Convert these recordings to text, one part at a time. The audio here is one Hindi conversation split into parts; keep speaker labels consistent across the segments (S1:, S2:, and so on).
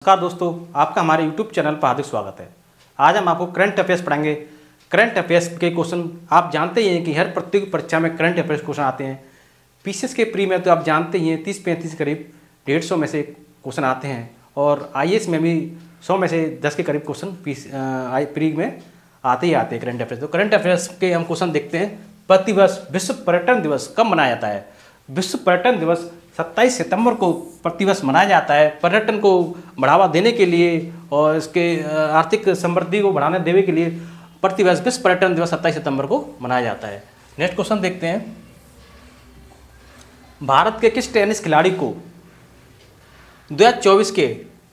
S1: नमस्कार दोस्तों, आपका हमारे YouTube चैनल पर हार्दिक स्वागत है। आज हम आपको करंट अफेयर्स पढ़ाएंगे। करंट अफेयर्स के क्वेश्चन आप जानते ही हैं कि हर प्रतियोगी परीक्षा में करंट अफेयर्स क्वेश्चन आते हैं। पीसीएस के प्री में तो आप जानते ही हैं 30-35 करीब 150 में से क्वेश्चन आते हैं और आईएएस में भी 100 में से 10 के करीब क्वेश्चन प्री में आते ही आते हैं करंट अफेयर्स। तो करंट अफेयर्स के हम क्वेश्चन देखते हैं। प्रतिवर्ष विश्व पर्यटन दिवस कब मनाया जाता है? विश्व पर्यटन दिवस 27 सितंबर को प्रतिवर्ष मनाया जाता है। पर्यटन को बढ़ावा देने के लिए और इसके आर्थिक समृद्धि को बढ़ाने देने के लिए प्रतिवर्ष विश्व पर्यटन दिवस 27 सितंबर को मनाया जाता है। नेक्स्ट क्वेश्चन देखते हैं। भारत के किस टेनिस खिलाड़ी को 2024 के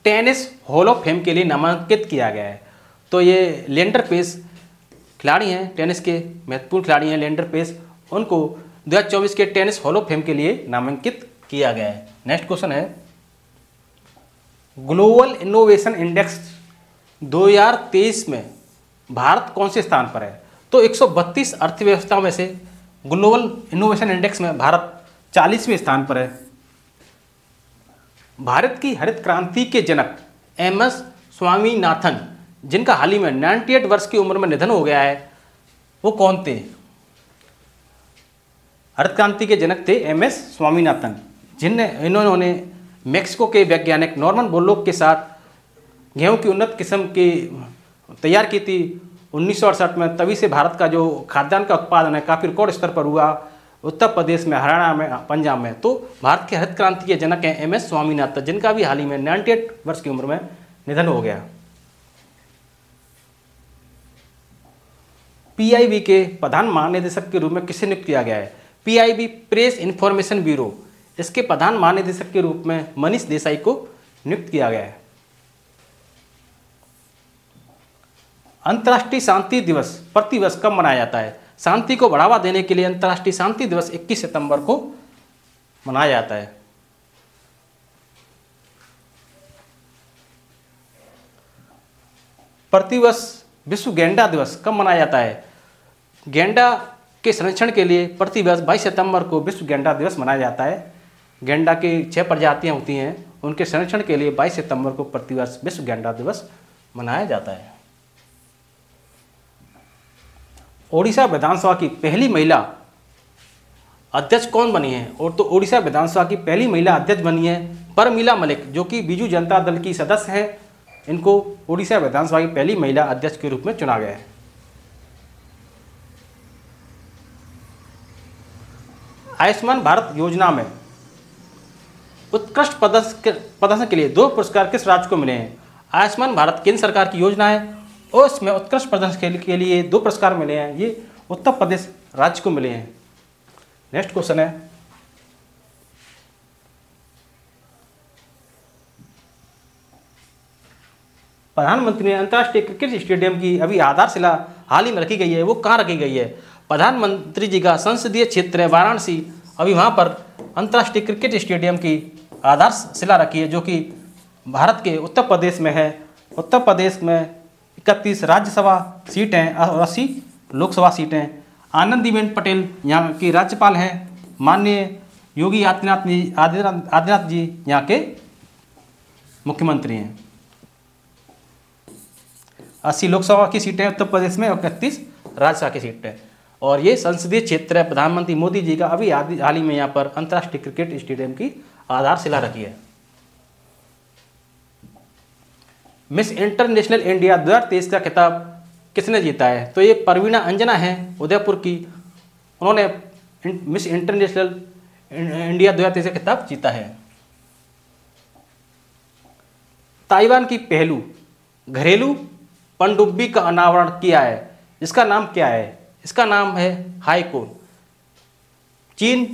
S1: टेनिस हॉल ऑफ फेम के लिए नामांकित किया गया है? तो ये लिएंडर पेस खिलाड़ी हैं, टेनिस के महत्वपूर्ण खिलाड़ी हैं लिएंडर पेस। उनको 2024 के टेनिस हॉल ऑफ फेम के लिए नामांकित किया गया है। नेक्स्ट क्वेश्चन है, ग्लोबल इनोवेशन इंडेक्स 2023 में भारत कौन से स्थान पर है? तो 132 अर्थव्यवस्थाओं में से ग्लोबल इनोवेशन इंडेक्स में भारत 40वें स्थान पर है। भारत की हरित क्रांति के जनक एमएस स्वामीनाथन, जिनका हाल ही में 98 वर्ष की उम्र में निधन हो गया है, वो कौन थे? हरित क्रांति के जनक थे एमएस स्वामीनाथन, इन्होंने मेक्सिको के वैज्ञानिक नॉर्मन बोरलॉग के साथ गेहूं की उन्नत किस्म की तैयार की थी 1968 में। तभी से भारत का जो खाद्यान्न का उत्पादन है काफ़ी रिकॉर्ड स्तर पर हुआ, उत्तर प्रदेश में, हरियाणा में, पंजाब में। तो भारत के हरित क्रांति के जनक हैं एमएस स्वामीनाथन, जिनका भी हाल ही में 98 वर्ष की उम्र में निधन हो गया। पीआईबी के प्रधान महानिदेशक के रूप में किसे नियुक्त किया गया है? पीआईबी प्रेस इंफॉर्मेशन ब्यूरो, इसके प्रधान महानिदेशक के रूप में मनीष देसाई को नियुक्त किया गया है। अंतर्राष्ट्रीय शांति दिवस प्रतिवर्ष कब मनाया जाता है? शांति को बढ़ावा देने के लिए अंतर्राष्ट्रीय शांति दिवस 21 सितंबर को मनाया जाता है। प्रतिवर्ष विश्व गैंडा दिवस कब मनाया जाता है? गैंडा के संरक्षण के लिए प्रतिवर्ष 22 सितंबर को विश्व गैंडा दिवस मनाया जाता है। गैंडा की 6 प्रजातियां होती हैं, उनके संरक्षण के लिए 22 सितंबर को प्रतिवर्ष विश्व गैंडा दिवस मनाया जाता है। ओडिशा विधानसभा की पहली महिला अध्यक्ष कौन बनी है? और तो ओडिशा विधानसभा की पहली महिला अध्यक्ष बनी है परमिला मलिक, जो कि बीजू जनता दल की सदस्य हैं। इनको ओडिशा विधानसभा की पहली महिला अध्यक्ष के रूप में चुना गया है। आयुष्मान भारत योजना में उत्कृष्ट प्रदर्शन के लिए 2 पुरस्कार किस राज्य को मिले हैं? आयुष्मान भारत केंद्र सरकार की योजना है और इसमें उत्कृष्ट प्रदर्शन के लिए 2 पुरस्कार मिले हैं। ये उत्तर प्रदेश राज्य को मिले हैं। नेक्स्ट क्वेश्चन है, प्रधानमंत्री ने अंतर्राष्ट्रीय क्रिकेट स्टेडियम की अभी आधारशिला हाल ही में रखी गई है, वो कहाँ रखी गई है? प्रधानमंत्री जी का संसदीय क्षेत्र है वाराणसी, अभी वहाँ पर अंतर्राष्ट्रीय क्रिकेट स्टेडियम की आधारशिला रखी है, जो कि भारत के उत्तर प्रदेश में है। उत्तर प्रदेश में 31 राज्यसभा सीटें और 80 लोकसभा सीटें। आनंदीबेन पटेल यहाँ की राज्यपाल हैं। माननीय योगी आदित्यनाथ जी यहाँ के मुख्यमंत्री हैं। 80 लोकसभा की सीटें उत्तर प्रदेश में और 31 राज्यसभा की सीटें। और ये संसदीय क्षेत्र है। प्रधानमंत्री मोदी जी का अभी हाल ही में यहाँ पर अंतर्राष्ट्रीय क्रिकेट स्टेडियम की आधारशिला रखी है। मिस इंटरनेशनल इंडिया 2023 का खिताब किसने जीता है? तो ये परवीना अंजना हैं उदयपुर की। उन्होंने मिस इंटरनेशनल इंडिया 2023 का खिताब जीता है। ताइवान की पहलू घरेलू पनडुब्बी का अनावरण किया है, इसका नाम क्या है? इसका नाम है हाईकोन। चीन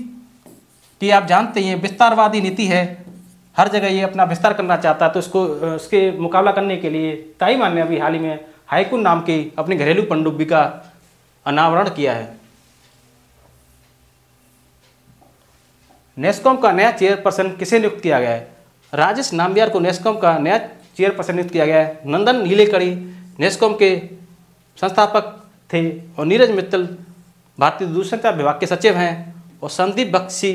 S1: की आप जानते हैं विस्तारवादी नीति है, हर जगह ये अपना विस्तार करना चाहता है। तो इसके मुकाबला करने के लिए ताइवान ने अभी हाल ही में हाईकोन नाम की अपनी घरेलू पनडुब्बी का अनावरण किया है। नेस्कॉम का नया चेयरपर्सन किसे नियुक्त किया गया है? राजेश नाम्बियार को नेस्कॉम का नया चेयरपर्सन नियुक्त किया गया है। नंदन नीलेकणी नेस्कॉम के संस्थापक थे और नीरज मित्तल भारतीय दूरसंचार विभाग के सचिव हैं। और संदीप बख्शी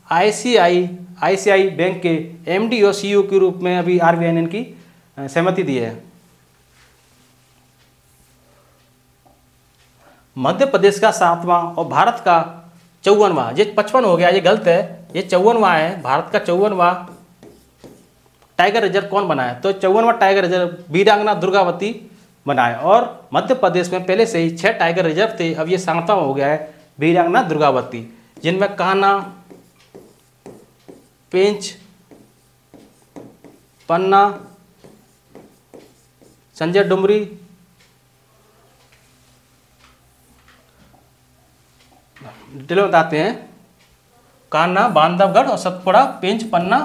S1: आईसीआईसीआई बैंक के एमडी और सीईओ के रूप में अभी आरबीआई ने इनकी सहमति दी है। मध्य प्रदेश का 7वां और भारत का 54वां, ये 55 हो गया, ये गलत है, ये 54वां है। भारत का 54वां टाइगर रिजर्व कौन बनाया? तो 54वां टाइगर रिजर्व वीरांगना दुर्गावती बनाए। और मध्य प्रदेश में पहले से ही 6 टाइगर रिजर्व थे, अब ये 7वां हो गया है वीरांगना दुर्गावती, जिनमें कान्हा, पेंच, पन्ना, संजय डुमरी, डिटेल बताते हैं। कान्हा, बांधवगढ़ और सतपुड़ा, पेंच, पन्ना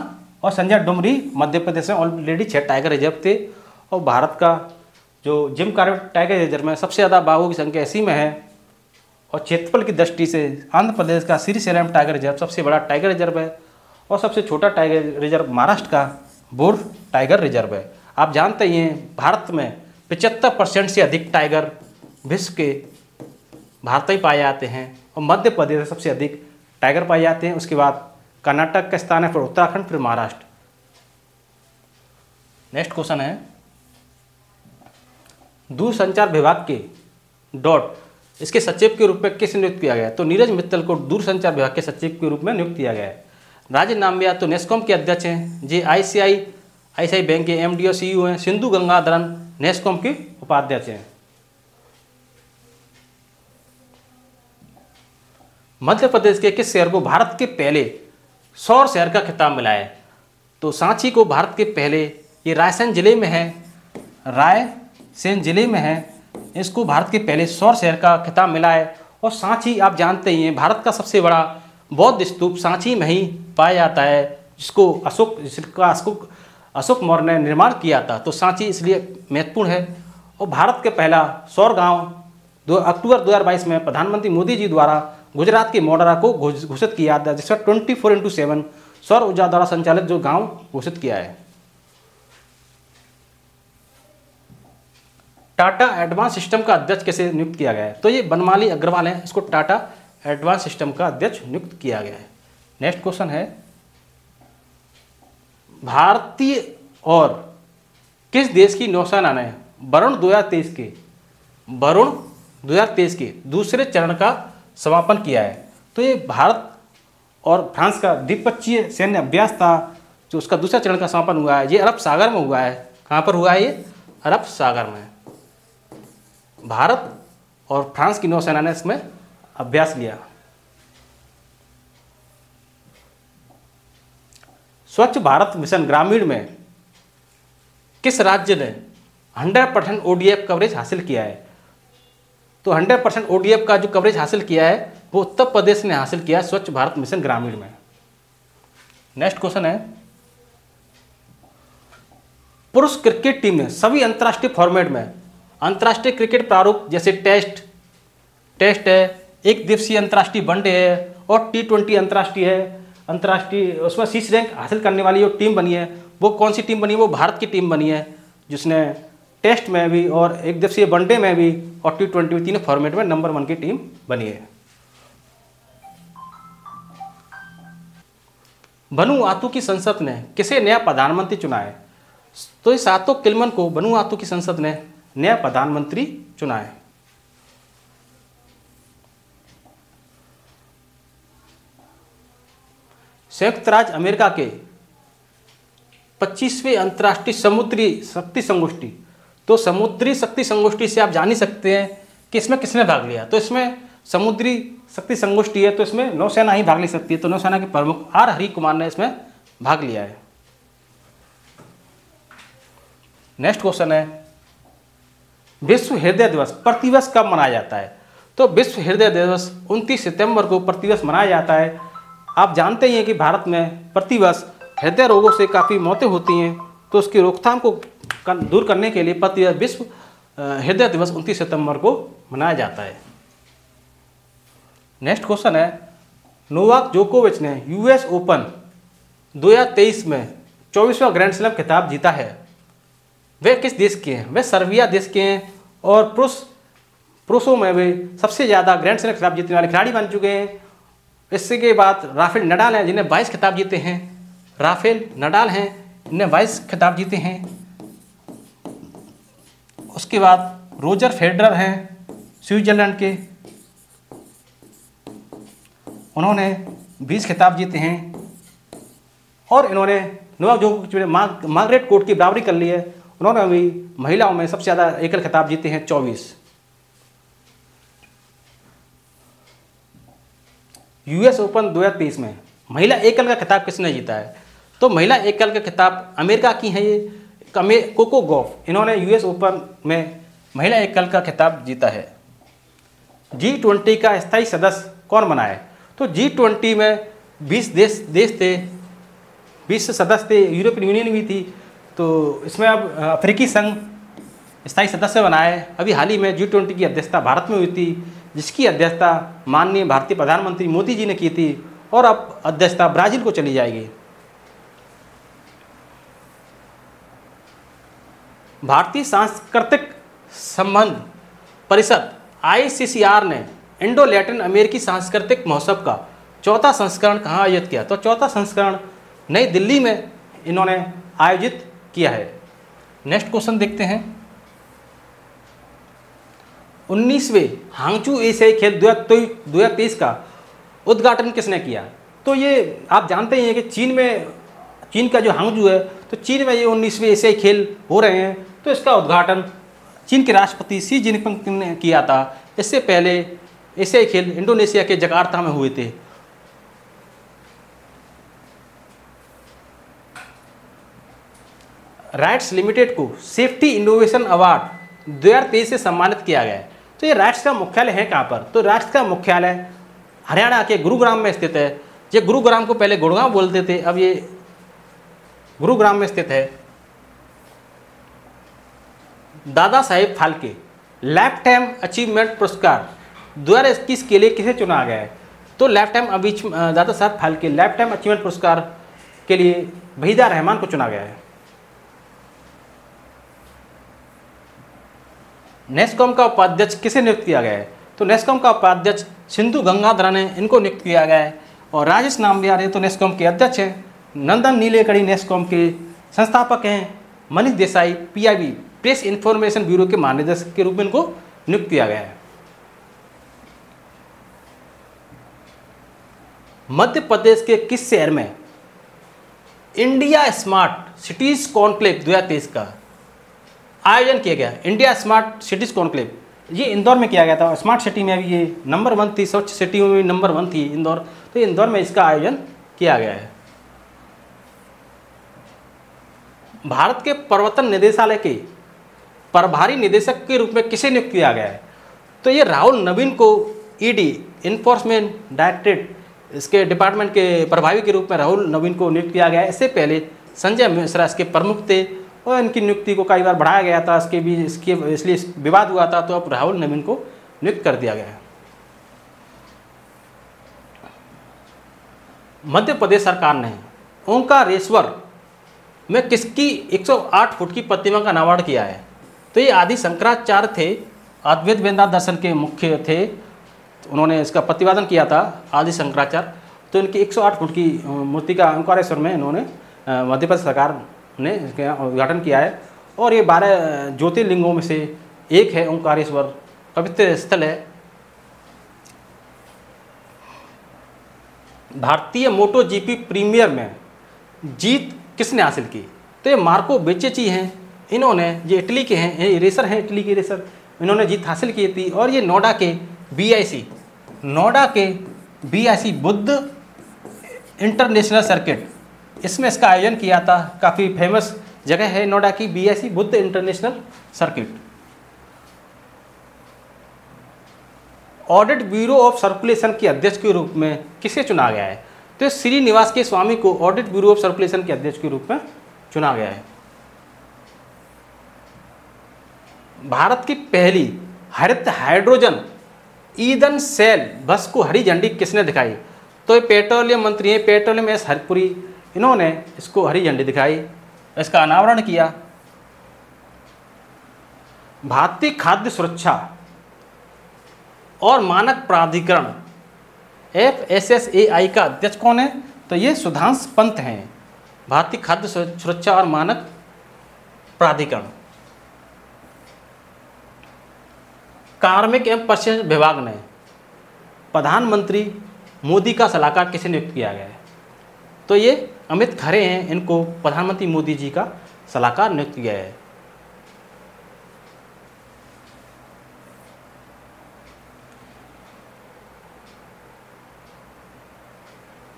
S1: और संजय डुमरी मध्य प्रदेश में ऑलरेडी 6 टाइगर रिजर्व थे। और भारत का जो जिम कॉर्बेट टाइगर रिजर्व में सबसे ज़्यादा बाघों की संख्या इसी में है। और क्षेत्रफल की दृष्टि से आंध्र प्रदेश का श्रीशैलम टाइगर रिजर्व सबसे बड़ा टाइगर रिजर्व है और सबसे छोटा टाइगर रिजर्व महाराष्ट्र का बोर टाइगर रिजर्व है। आप जानते ही हैं भारत में 75% से अधिक टाइगर विश्व के भारत में पाए जाते हैं और मध्य प्रदेश में सबसे अधिक टाइगर पाए जाते हैं। उसके बाद कर्नाटक का स्थान है, फिर उत्तराखंड, फिर महाराष्ट्र। नेक्स्ट क्वेश्चन है, दूरसंचार विभाग के इसके सचिव के रूप में किसे नियुक्त किया गया? तो नीरज मित्तल को दूरसंचार विभाग के सचिव के रूप में नियुक्त किया गया है। राजीव नाम्बिया तो नेस्कॉम के अध्यक्ष हैं। जे आईसीआई बैंक के एमडी और सीईओ हैं। सिंधु गंगाधरन नेस्कॉम के उपाध्यक्ष हैं। मध्य प्रदेश के किस शहर को भारत के पहले सौर शहर का खिताब मिला है? तो सांची को भारत के पहले, ये रायसेन जिले में है, रायसेन जिले में है, इसको भारत के पहले सौर शहर का खिताब मिला है। और सांची आप जानते ही हैं भारत का सबसे बड़ा बौद्ध स्तूप सांची में ही पाया जाता है, जिसको अशोक मौर्य ने निर्माण किया था। तो सांची इसलिए महत्वपूर्ण है। और भारत के पहला सौर गांव अक्टूबर 2022 में प्रधानमंत्री मोदी जी द्वारा गुजरात के मोढेरा को घोषित किया था, जिसका 24x7 सौर ऊर्जा द्वारा संचालित जो गांव घोषित किया है। टाटा एडवांस सिस्टम का अध्यक्ष कैसे नियुक्त किया गया है? तो ये बनमाली अग्रवाल हैं, इसको टाटा एडवांस सिस्टम का अध्यक्ष नियुक्त किया गया है। नेक्स्ट क्वेश्चन है, भारतीय और किस देश की नौसेना ने वरुण 2023 के दूसरे चरण का समापन किया है? तो ये भारत और फ्रांस का द्विपक्षीय सैन्य अभ्यास था, जो उसका दूसरा चरण का समापन हुआ है। ये अरब सागर में हुआ है। कहाँ पर हुआ है? ये अरब सागर में। भारत और फ्रांस की नौसेना ने इसमें अभ्यास लिया। स्वच्छ भारत मिशन ग्रामीण में किस राज्य ने 100% ODF कवरेज हासिल किया है? तो 100% ODF का जो कवरेज हासिल किया है वो उत्तर प्रदेश ने हासिल किया है स्वच्छ भारत मिशन ग्रामीण में। नेक्स्ट क्वेश्चन है, पुरुष क्रिकेट टीम ने सभी अंतर्राष्ट्रीय फॉर्मेट में अंतर्राष्ट्रीय क्रिकेट प्रारूप जैसे टेस्ट है, एक दिवसीय अंतर्राष्ट्रीय वनडे है और T20 अंतर्राष्ट्रीय उसमें शीर्ष रैंक हासिल करने वाली जो टीम बनी है वो कौन सी टीम बनी है? वो भारत की टीम बनी है, जिसने टेस्ट में भी और एक दिवसीय वनडे में भी और T20 तीनों फॉर्मेट में नंबर 1 की टीम बनी है। वनुआतु की संसद ने किसे नया प्रधानमंत्री चुना है? तो इस सातों किल्मन को वनुआतु की संसद ने नया प्रधानमंत्री चुना है। संयुक्त राज्य अमेरिका के 25वें अंतर्राष्ट्रीय समुद्री शक्ति संगोष्ठी, तो समुद्री शक्ति संगोष्ठी से आप जान ही सकते हैं कि इसमें किसने भाग लिया। तो इसमें समुद्री शक्ति संगोष्ठी है, तो इसमें नौसेना ही भाग ले सकती है। तो नौसेना के प्रमुख आर हरि कुमार ने इसमें भाग लिया है। नेक्स्ट क्वेश्चन है, विश्व हृदय दिवस प्रतिवर्ष कब मनाया जाता है? तो विश्व हृदय दिवस 29 सितंबर को प्रतिवर्ष मनाया जाता है। आप जानते ही हैं कि भारत में प्रतिवर्ष हृदय रोगों से काफ़ी मौतें होती हैं, तो उसकी रोकथाम को दूर करने के लिए प्रतिवर्ष विश्व हृदय दिवस 29 सितंबर को मनाया जाता है। नेक्स्ट क्वेश्चन है, नोवाक जोकोविच ने US ओपन 2023 में 24वां ग्रैंड स्लैम खिताब जीता है। वे किस देश के हैं? वे सर्बिया देश के हैं और पुरुषों में वे सबसे ज़्यादा ग्रैंड स्लैम खिताब जीतने वाले खिलाड़ी बन चुके हैं। इससे के बाद राफेल नडाल हैं, जिन्हें 22 खिताब जीते हैं। राफेल नडाल हैं, इन्हें 22 खिताब जीते हैं। उसके बाद रोजर फेडरर हैं स्विट्जरलैंड के, उन्होंने 20 खिताब जीते हैं। और इन्होंने नोवाक जोकोविच ने मार्गरेट कोर्ट की बराबरी कर ली है। उन्होंने अभी महिलाओं में सबसे ज़्यादा एकल खिताब जीते हैं 24। यूएस ओपन 2023 में महिला एकल का खिताब किसने जीता है? तो महिला एकल का खिताब अमेरिका की है ये कोको गॉफ, इन्होंने यूएस ओपन में महिला एकल का खिताब जीता है। G20 का स्थायी सदस्य कौन बना है? तो G20 में 20 देश थे, 20 सदस्य थे, यूरोपियन यूनियन भी थी। तो इसमें अब अफ्रीकी संघ स्थायी सदस्य बना है। अभी हाल ही में G20 की अध्यक्षता भारत में हुई थी, जिसकी अध्यक्षता माननीय भारतीय प्रधानमंत्री मोदी जी ने की थी, और अब अध्यक्षता ब्राज़ील को चली जाएगी। भारतीय सांस्कृतिक संबंध परिषद ICCR ने इंडो लैटिन अमेरिकी सांस्कृतिक महोत्सव का 4था संस्करण कहाँ आयोजित किया? तो 4था संस्करण नई दिल्ली में इन्होंने आयोजित किया है। नेक्स्ट क्वेश्चन देखते हैं। 19वें हांगचू एशियाई खेल 2023 का उद्घाटन किसने किया? तो ये आप जानते ही हैं कि चीन का जो हांगजू है, तो चीन में ये 19वें एशियाई खेल हो रहे हैं। तो इसका उद्घाटन चीन के राष्ट्रपति शी जिनपिंग ने किया था। इससे पहले एशियाई खेल इंडोनेशिया के जकार्ता में हुए थे। राइट्स लिमिटेड को सेफ्टी इनोवेशन अवार्ड 2023 से सम्मानित किया गया है। तो ये राइट्स का मुख्यालय है कहाँ पर? तो राइट्स का मुख्यालय हरियाणा के गुरुग्राम में स्थित है। ये गुरुग्राम को पहले गुड़गांव बोलते थे, अब ये गुरुग्राम में स्थित है। Dada Saheb Phalke life time achievement पुरस्कार 2021 के लिए किसे चुना गया है? तो Dada Saheb Phalke life time achievement पुरस्कार के लिए वहीदा रहमान को चुना गया है। नेस्कॉम का उपाध्यक्ष किसे नियुक्त किया गया है? तो नेस्कॉम का उपाध्यक्ष सिंधु गंगाधर ने इनको नियुक्त किया गया है। और राजेश नाम्बियार है तो नेस्कॉम के अध्यक्ष हैं। नंदन नीलेकणी नेस्कॉम के संस्थापक हैं। Manish Desai PIB press information bureau के महानिदेशक के रूप में इनको नियुक्त किया गया है। मध्य प्रदेश के किस शहर में इंडिया स्मार्ट सिटीज कॉन्क्लेव 2023 का आयोजन किया गया? इंडिया स्मार्ट सिटीज कॉन्क्लेव ये इंदौर में किया गया था। स्मार्ट सिटी में अभी ये नंबर 1 थी, स्वच्छ सिटियों में नंबर 1 थी इंदौर। तो इंदौर में इसका आयोजन किया गया है। भारत के प्रवर्तन निदेशालय के प्रभारी निदेशक के रूप में किसे नियुक्त किया गया है? तो ये राहुल नवीन को ED इन्फोर्समेंट डायरेक्टरेट इसके डिपार्टमेंट के प्रभारी के रूप में राहुल नवीन को नियुक्त किया गया है। इससे पहले संजय मिश्रा इसके प्रमुख थे और इनकी नियुक्ति को कई बार बढ़ाया गया था। इसलिए विवाद हुआ था, तो अब राहुल नवीन को नियुक्त कर दिया गया है। मध्य प्रदेश सरकार ने ओंकारेश्वर में किसकी 108 फुट की प्रतिमा का अनावरण किया है? तो ये आदि शंकराचार्य थे, अद्वैत वेदांत दर्शन के मुख्य थे। तो उन्होंने इसका प्रतिपादन किया था आदि शंकराचार्य। तो इनकी 108 फुट की मूर्ति का ओंकारेश्वर में इन्होंने मध्य प्रदेश सरकार ने इसका उद्घाटन किया है। और ये 12 ज्योतिर्लिंगों में से एक है ओंकारेश्वर, पवित्र स्थल है। भारतीय MotoGP प्रीमियर में जीत किसने हासिल की? तो ये मार्को बेचेची हैं। इन्होंने ये इटली के हैं, ये रेसर हैं, इटली के रेसर। इन्होंने जीत हासिल की थी। और ये नोएडा के BIC बुद्ध इंटरनेशनल सर्किट, इसमें इसका आयोजन किया था। काफ़ी फेमस जगह है नोएडा की BIC Buddha international circuit. Audit bureau of circulation के अध्यक्ष के रूप में किसे चुना गया है? तो श्रीनिवास के स्वामी को ऑडिट ब्यूरो ऑफ सर्कुलेशन के अध्यक्ष के रूप में चुना गया है। भारत की पहली हरित हाइड्रोजन ईंधन सेल बस को हरी झंडी किसने दिखाई? तो ये पेट्रोलियम मंत्री हैं, पेट्रोलियम एस हरपुरी, इन्होंने इसको हरी झंडी दिखाई, इसका अनावरण किया। भारतीय खाद्य सुरक्षा और मानक प्राधिकरण FSSAI का अध्यक्ष कौन है? तो ये सुधांशु पंत हैं। भारतीय खाद्य सुरक्षा और मानक प्राधिकरण। कार्मिक एवं प्रशिक्षण विभाग ने प्रधानमंत्री मोदी का सलाहकार किसे नियुक्त किया गया है? तो ये अमित खरे हैं, इनको प्रधानमंत्री मोदी जी का सलाहकार नियुक्त किया है।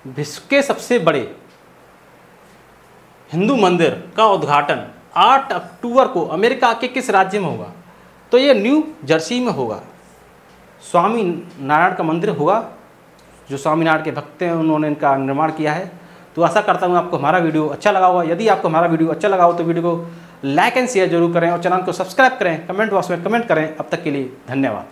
S1: विश्व के सबसे बड़े हिंदू मंदिर का उद्घाटन 8 अक्टूबर को अमेरिका के किस राज्य में होगा? तो ये न्यू जर्सी में होगा। स्वामी नारायण का मंदिर होगा, जो स्वामीनारायण के भक्त हैं उन्होंने इनका निर्माण किया है। तो आशा करता हूँ आपको हमारा वीडियो अच्छा लगा होगा। यदि आपको हमारा वीडियो अच्छा लगा हो तो वीडियो को लाइक एंड शेयर जरूर करें और चैनल को सब्सक्राइब करें, कमेंट बॉक्स में कमेंट करें। अब तक के लिए धन्यवाद।